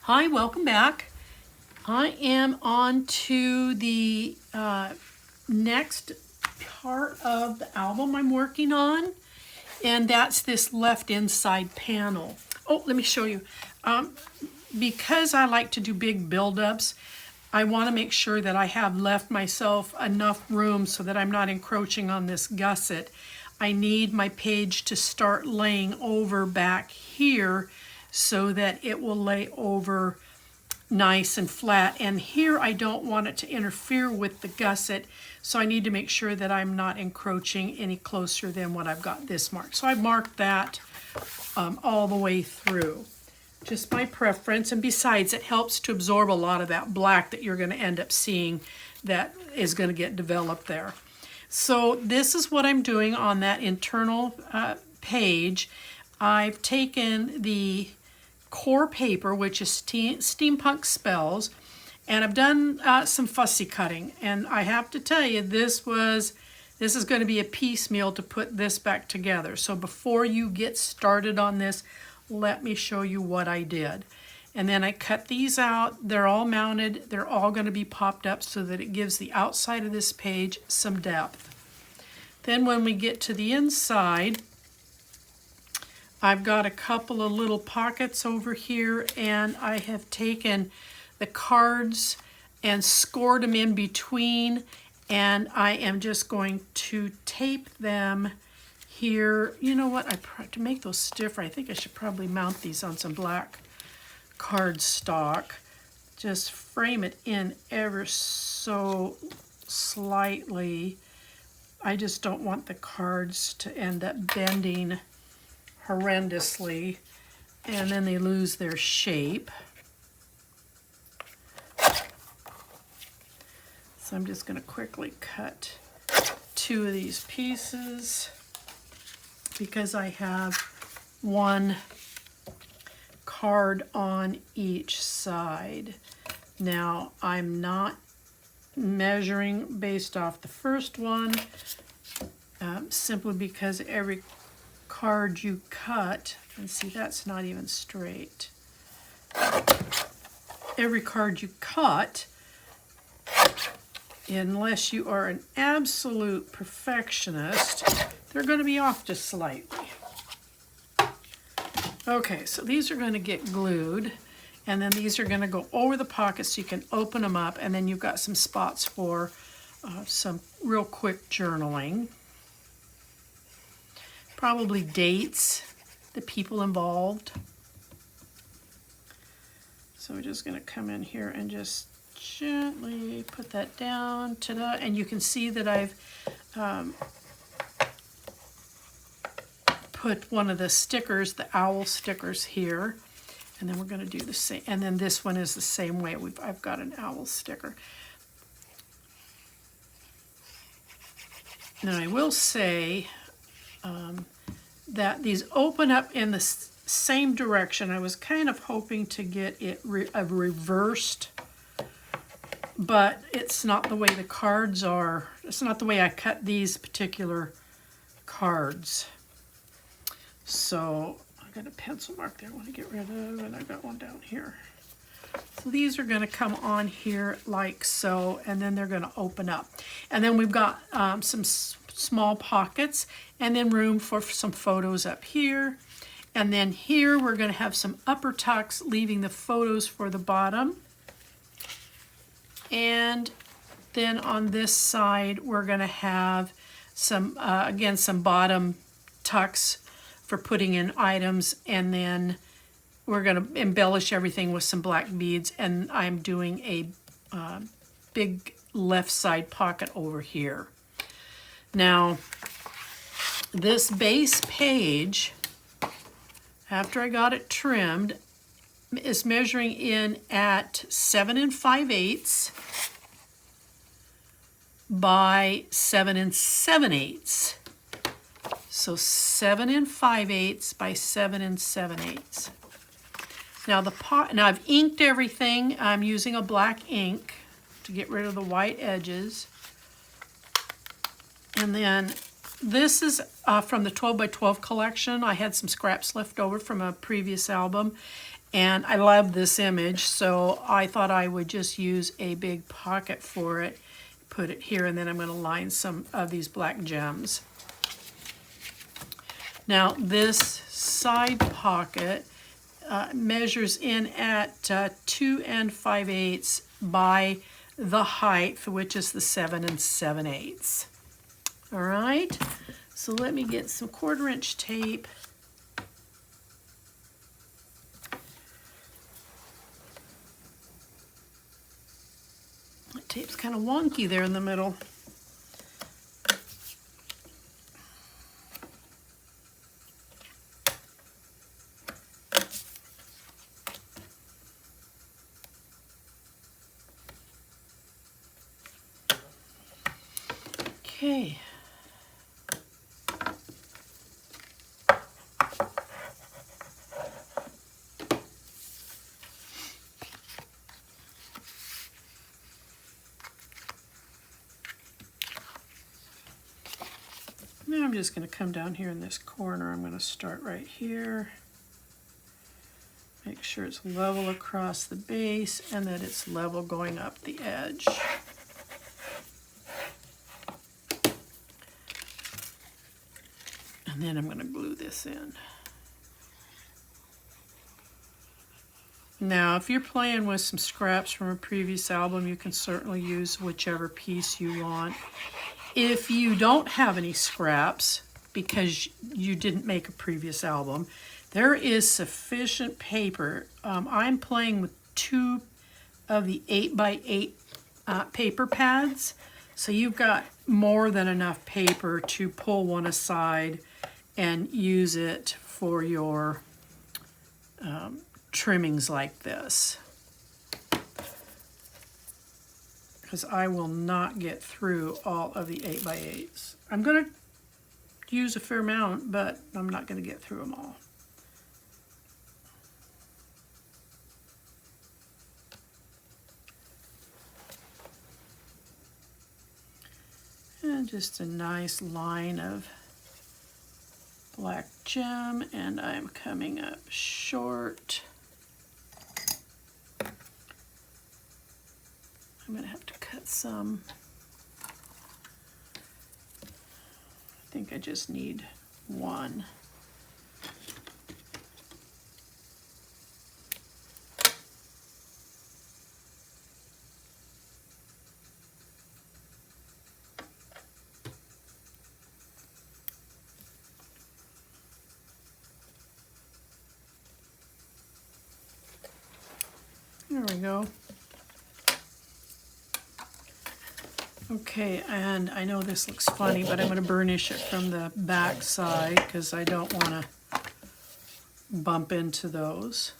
Hi, welcome back. I am on to the next part of the album I'm working on, and that's this left inside panel. Oh, let me show you. Because I like to do big build-ups, I want to make sure that I have left myself enough room so that I'm not encroaching on this gusset. I need my page to start laying over back here so that it will lay over nice and flat. And here I don't want it to interfere with the gusset, so I need to make sure that I'm not encroaching any closer than what I've got this marked. So I've marked that all the way through. Just my preference, and besides, it helps to absorb a lot of that black that you're going to end up seeing that is going to get developed there. So this is what I'm doing on that internal page. I've taken the core paper, which is Steampunk Spells, and I've done some fussy cutting. And I have to tell you, this is going to be a piecemeal to put this back together. So before you get started on this, let me show you what I did. And then I cut these out. They're all mounted. They're all going to be popped up so that it gives the outside of this page some depth. Then when we get to the inside, I've got a couple of little pockets over here, and I have taken the cards and scored them in between, and I am just going to tape them here. You know what, to make those stiffer, I think I should probably mount these on some black cardstock. Just frame it in ever so slightly. I just don't want the cards to end up bending horrendously, and then they lose their shape. So I'm just going to quickly cut two of these pieces because I have one card on each side. Now I'm not measuring based off the first one, simply because every card you cut, and see, that's not even straight. Every card you cut, unless you are an absolute perfectionist, they're going to be off just slightly. Okay, so these are going to get glued, and then these are going to go over the pockets so you can open them up, and then you've got some spots for some real quick journaling. Probably dates, the people involved. So we're just going to come in here and just gently put that down. Ta-da! And you can see that I've put one of the stickers, the owl stickers here. And then we're going to do the same. And then this one is the same way. I've got an owl sticker. Now I will say, that these open up in the same direction. I was kind of hoping to get it reversed, but it's not the way the cards are. It's not the way I cut these particular cards. So I got a pencil mark there I want to get rid of, and I've got one down here. So these are going to come on here like so, and then they're going to open up. And then we've got some small pockets, and then room for some photos up here. And then here we're going to have some upper tucks, leaving the photos for the bottom. And then on this side we're going to have some, again, some bottom tucks for putting in items, and then we're going to embellish everything with some black beads, and I'm doing a big left side pocket over here. Now, this base page, after I got it trimmed, is measuring in at 7 5/8 by 7 7/8. So 7 5/8 by 7 7/8. Now I've inked everything. I'm using a black ink to get rid of the white edges. And then this is from the 12 by 12 collection. I had some scraps left over from a previous album, And I love this image, so I thought I would just use a big pocket for it, put it here, and then I'm going to line some of these black gems. Now this side pocket measures in at 2 5/8 by the height, which is the 7 7/8. All right, so let me get some 1/4 inch tape. That tape's kind of wonky there in the middle. Okay. Now I'm just going to come down here in this corner. I'm going to start right here. Make sure it's level across the base and that it's level going up the edge. And then I'm going to glue this in. Now, if you're playing with some scraps from a previous album, you can certainly use whichever piece you want. If you don't have any scraps because you didn't make a previous album, there is sufficient paper. I'm playing with 2 of the 8x8 paper pads, so you've got more than enough paper to pull one aside and use it for your trimmings like this. Because I will not get through all of the 8x8s. I'm going to use a fair amount, but I'm not going to get through them all. And just a nice line of black gem, and I'm coming up short. I'm going to have to cut some. I think I just need 1. There we go. Okay, and I know this looks funny, but I'm going to burnish it from the back side because I don't want to bump into those.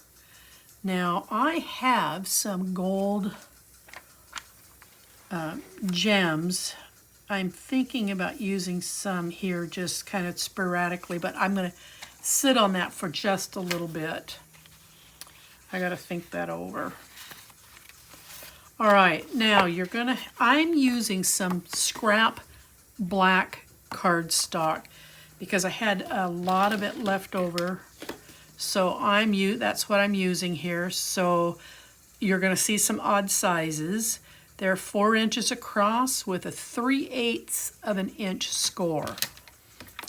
Now, I have some gold gems. I'm thinking about using some here just kind of sporadically, but I'm going to sit on that for just a little bit. I got to think that over. All right, now I'm using some scrap black cardstock because I had a lot of it left over. So that's what I'm using here. So you're going to see some odd sizes. They're 4 inches across with a 3/8 of an inch score.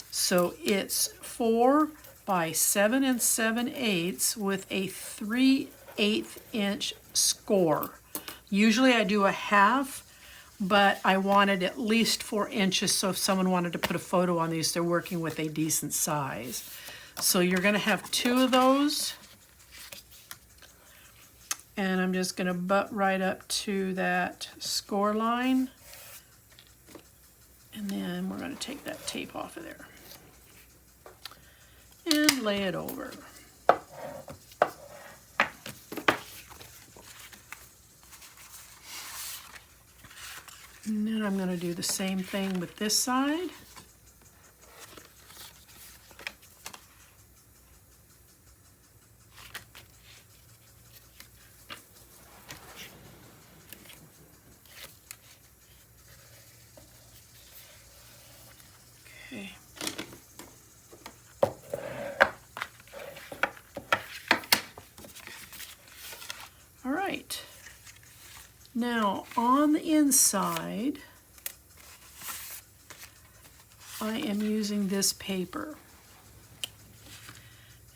So it's 4 by 7 7/8 with a 3/8 inch score. Usually I do a half, but I wanted at least 4 inches, so if someone wanted to put a photo on these, they're working with a decent size. So you're going to have 2 of those. And I'm just going to butt right up to that score line. And then we're going to take that tape off of there. And lay it over. And then I'm going to do the same thing with this side. Okay. All right. Now on the inside, I am using this paper.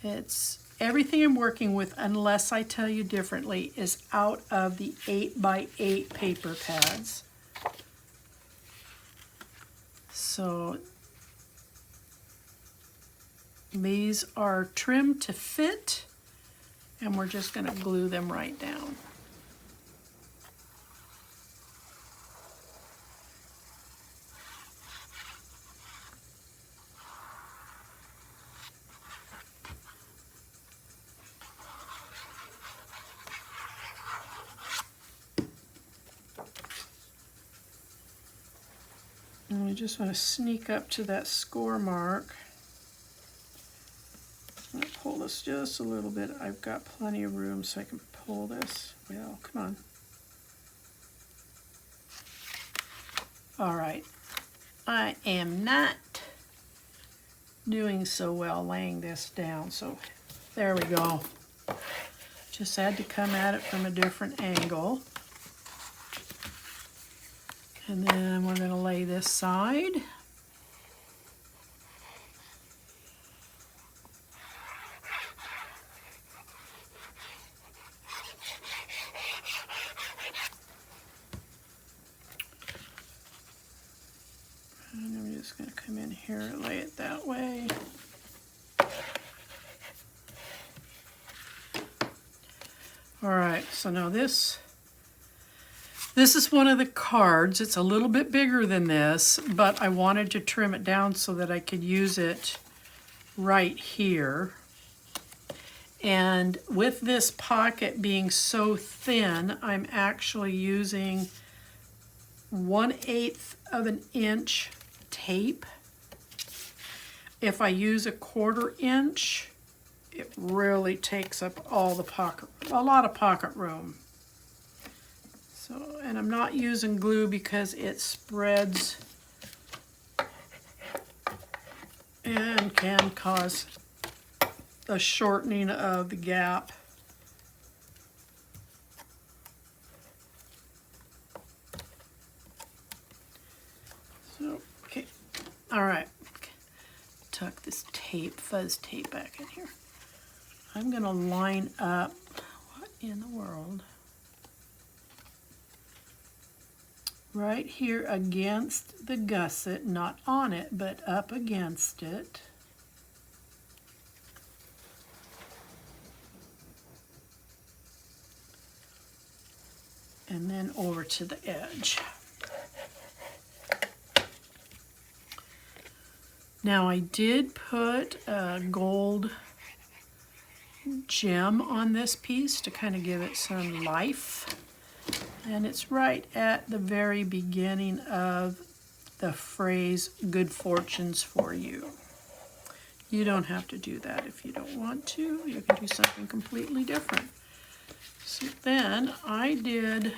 It's everything I'm working with, unless I tell you differently, is out of the 8x8 paper pads. So these are trimmed to fit, and we're just going to glue them right down. And we just want to sneak up to that score mark. I'm going to pull this just a little bit. I've got plenty of room so I can pull this. Well, come on. All right. I am not doing so well laying this down, so there we go. Just had to come at it from a different angle. And then we're going to lay this side. And I'm just going to come in here and lay it that way. All right, so now this is one of the cards. It's a little bit bigger than this, but I wanted to trim it down so that I could use it right here. And with this pocket being so thin, I'm actually using 1/8 of an inch tape. If I use a 1/4 inch, it really takes up all the pocket, a lot of pocket room. So, and I'm not using glue because it spreads and can cause a shortening of the gap. So, okay, all right. Tuck this tape, fuzz tape back in here. I'm gonna line up, what in the world? Right here against the gusset, not on it, but up against it. And then over to the edge. Now I did put a gold gem on this piece to kind of give it some life. And it's right at the very beginning of the phrase, good fortunes for you. You don't have to do that if you don't want to. You can do something completely different. So then I did